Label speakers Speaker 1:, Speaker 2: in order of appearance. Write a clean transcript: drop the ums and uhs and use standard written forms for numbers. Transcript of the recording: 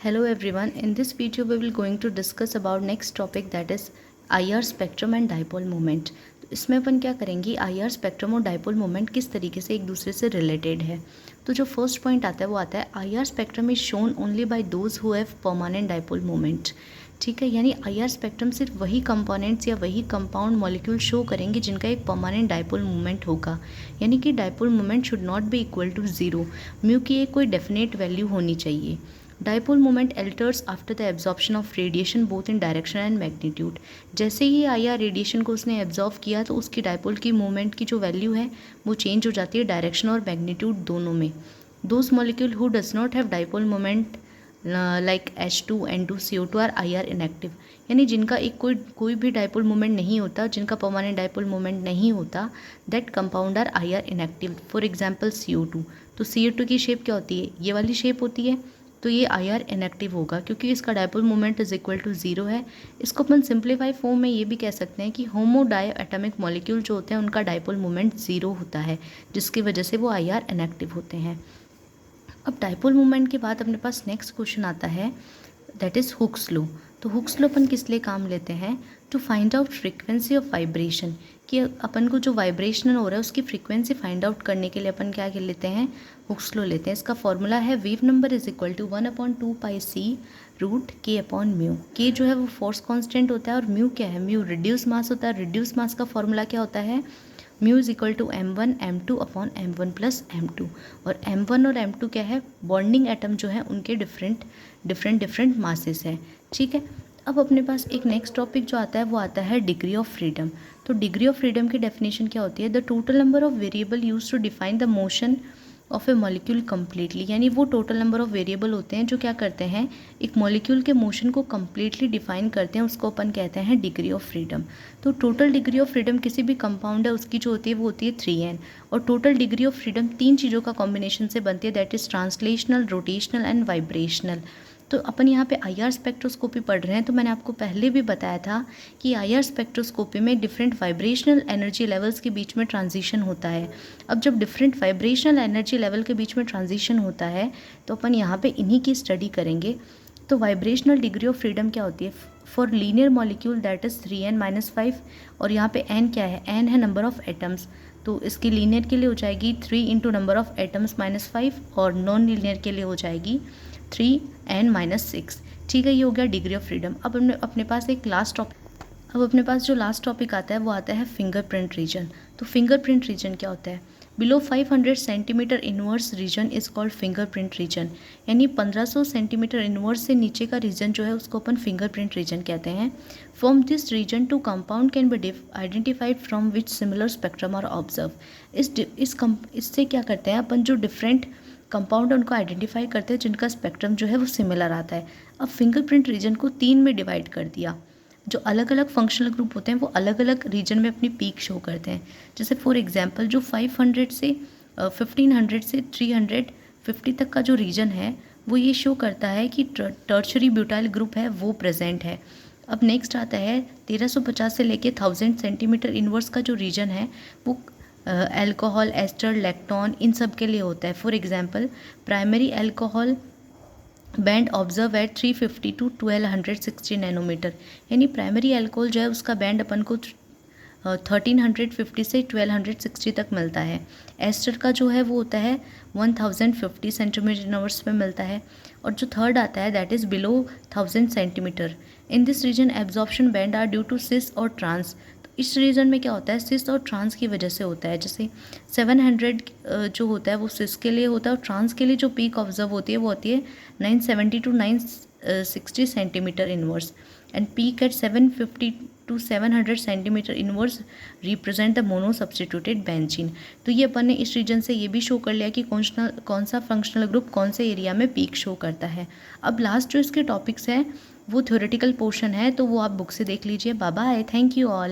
Speaker 1: Hello everyone, in this video we will going to discuss about next topic that is IR spectrum and dipole moment। तो इसमें अपन क्या करेंगे, IR spectrum और dipole moment किस तरीके से एक दूसरे से रिलेटेड है। तो जो फर्स्ट पॉइंट आता है वो आता है IR spectrum is shown only by those who have permanent dipole moment. ठीक है, यानी IR स्पेक्ट्रम सिर्फ वही कंपोनेंट्स या वही कंपाउंड मॉलिक्यूल शो करेंगे जिनका एक परमानेंट डाइपोल मोमेंट होगा। यानी कि dipole moment should not be equal to zero, mu की एक कोई डेफिनेट वैल्यू होनी चाहिए। Dipole moment alters after the absorption of radiation both in direction and magnitude. जैसे ही IR रेडिएशन को उसने एब्जॉर्व किया तो उसकी डाइपोल की मोमेंट की जो वैल्यू है वो चेंज हो जाती है डायरेक्शन और मैग्नीट्यूड दोनों में। Those molecule who does not have dipole moment like H2, N2, CO2 are IR inactive. यानी जिनका एक कोई भी डाइपोल मोमेंट नहीं होता, जिनका परमानेंट डाइपोल मोमेंट नहीं होता, that compound are IR inactive. For example CO2। तो CO2 की शेप क्या होती है, ये वाली शेप होती है, तो ये IR इनएक्टिव होगा क्योंकि इसका dipole moment is equal to zero है। इसको अपन सिंप्लीफाई फॉर्म में ये भी कह सकते हैं कि होमो डाई एटॉमिक मॉलिक्यूल जो होते हैं उनका डाइपोल मोमेंट जीरो होता है, जिसकी वजह से वो IR इनएक्टिव होते हैं। अब डाइपोल मोमेंट के बाद अपने पास नेक्स्ट क्वेश्चन आता है दैट इज़ हुक्स लॉ। तो हुक्स लॉ अपन किस लिए काम लेते हैं, to find out frequency of vibration, कि अपन को जो वाइब्रेशनल हो रहा है उसकी फ्रीक्वेंसी फाइंड आउट करने के लिए अपन क्या लेते हैं, हुक्स लॉ लेते हैं। इसका फॉर्मूला है wave number is equal to 1/2πc√k/μ। के जो है वो फोर्स कांस्टेंट होता है और म्यू क्या है, म्यू रिड्यूस मास होता है। रिड्यूस मास का फॉर्मूला क्या होता है, mu is equal to m1m2/m1+m2। और m1 और m2 क्या है, बॉन्डिंग एटम जो है उनके डिफरेंट मासेस है। ठीक है, अब अपने पास एक नेक्स्ट टॉपिक जो आता है वो आता है डिग्री ऑफ फ्रीडम। तो डिग्री ऑफ फ्रीडम की डेफिनेशन क्या होती है, the total number of variable use to define the motion of a molecule completely. यानी वो टोटल नंबर ऑफ वेरिएबल होते हैं जो क्या करते हैं, एक मॉलिक्यूल के मोशन को कम्प्लीटली डिफाइन करते हैं, उसको अपन कहते हैं डिग्री ऑफ फ्रीडम। तो टोटल डिग्री ऑफ फ्रीडम किसी भी कंपाउंड है उसकी जो होती है वो होती है 3n। और टोटल डिग्री ऑफ फ्रीडम तीन चीज़ों का कॉम्बिनेशन से बनती है, that is translational, rotational and vibrational. तो अपन यहाँ पे IR स्पेक्ट्रोस्कोपी पढ़ रहे हैं, तो मैंने आपको पहले भी बताया था कि IR स्पेक्ट्रोस्कोपी में डिफरेंट वाइब्रेशनल एनर्जी लेवल्स के बीच में ट्रांजिशन होता है। अब जब डिफरेंट वाइब्रेशनल एनर्जी लेवल के बीच में ट्रांजिशन होता है तो अपन यहाँ पे इन्हीं की स्टडी करेंगे। तो वाइब्रेशनल डिग्री ऑफ फ्रीडम क्या होती है, for linear molecule that is 3n-5। और यहाँ पे n क्या है, n है नंबर ऑफ एटम्स, तो इसकी लीनियर के लिए हो जाएगी 3 इंटू नंबर ऑफ एटम्स -5, और नॉन लीनियर के लिए हो जाएगी 3n-6। ठीक है, ये हो गया डिग्री ऑफ फ्रीडम। अब अपने पास एक लास्ट टॉपिक, अब अपने पास जो लास्ट टॉपिक आता है वो आता है फिंगरप्रिंट रीजन। तो फिंगरप्रिंट रीजन क्या होता है, below 500 centimetre inverse region is called fingerprint region. यानी 1500 सेंटीमीटर इनवर्स से नीचे का रीजन जो है उसको अपन फिंगरप्रिंट रीजन कहते हैं। From this region two compound can be identified from which similar spectrum are observe. इससे क्या करते हैं अपन, जो डिफरेंट कंपाउंड उनको आइडेंटिफाई करते हैं जिनका स्पेक्ट्रम जो है वो सिमिलर आता है। अब फिंगरप्रिंट रीजन को 3 में डिवाइड कर दिया। जो अलग अलग फंक्शनल ग्रुप होते हैं वो अलग अलग रीजन में अपनी पीक शो करते हैं। जैसे फॉर एग्जांपल जो 1500 से 350 तक का जो रीजन है वो ये शो करता है कि टर्शरी ब्यूटाइल ग्रुप है वो प्रेजेंट है। अब नेक्स्ट आता है 1350 से लेके 1000 सेंटीमीटर इनवर्स का जो रीजन है वो अल्कोहल, एस्टर, लैक्टोन इन सब के लिए होता है। For example primary alcohol band observe at 350 to 1260 nanometre. यानी प्राइमरी अल्कोहल जो है उसका बैंड अपन को 1350 से 1260 तक मिलता है। एस्टर का जो है वो होता है 1050 सेंटीमीटर इनवर्स पे मिलता है। और जो थर्ड आता है that is below 1000 centimetre. In this region absorption band are due to cis और ट्रांस। इस रीजन में क्या होता है, सिस और ट्रांस की वजह से होता है। जैसे 700 जो होता है वो सिस के लिए होता है, और ट्रांस के लिए जो पीक ऑब्जर्व होती है वो होती है 970 to 960 centimetre inverse, and peak at 750 to 700 centimetre inverse represent the mono substituted benzene. तो ये अपन ने इस रीजन से ये भी शो कर लिया कि कौन सा फंक्शनल ग्रुप कौन से एरिया में पीक शो करता है। अब लास्ट जो इसके टॉपिक्स हैं वो थ्योरेटिकल पोर्शन है, तो वो आप बुक से देख लीजिए। Bye bye, thank you all.